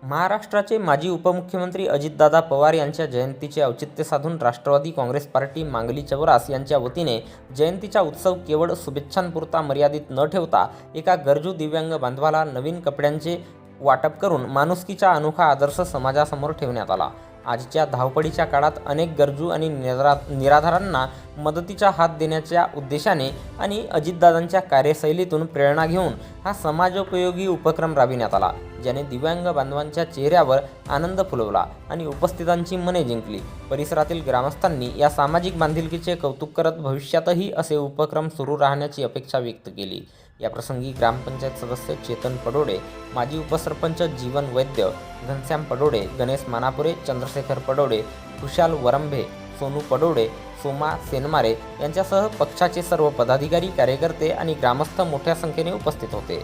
महाराष्ट्राचे माजी उपमुख्यमंत्री अजितदादा पवार यांच्या जयंतीचे औचित्य साधून राष्ट्रवादी काँग्रेस पार्टी मांगली चौरास यांच्या वतीने जयंतीचा उत्सव केवळ शुभेच्छांपुरता मर्यादित न ठेवता एका गरजू दिव्यांग बांधवाला नवीन कपड्यांचे वाटप करून माणुसकीचा अनोखा आदर्श समाजासमोर ठेवण्यात आला। आजच्या धावपळीच्या काळात अनेक गरजू आणि निराधारांना मदतीचा हात देण्याच्या उद्देशाने आणि अजितदादांच्या कार्यशैलीतून प्रेरणा घेऊन हा समाजोपयोगी उपक्रम राबविण्यात आला, ज्याने दिव्यांग बांधवांच्या चेहऱ्यावर आनंद फुलवला आणि उपस्थितांची मने जिंकली। परिसरातील ग्रामस्थांनी या सामाजिक बांधिलकीचे कौतुक करत भविष्यातही असे उपक्रम सुरू राहण्याची अपेक्षा व्यक्त केली। याप्रसंगी ग्रामपंचायत सदस्य चेतन पडोडे, माजी उपसरपंच जीवन वैद्य, घनश्याम पडोडे, गणेश मानापुरे, चंद्रशेखर पडोडे, खुशाल वरंभे, सोनू पडोडे, सोमा सेनमारे यांच्यासह पक्षाचे सर्व पदाधिकारी, कार्यकर्ते आणि ग्रामस्थ मोठ्या संख्येने उपस्थित होते।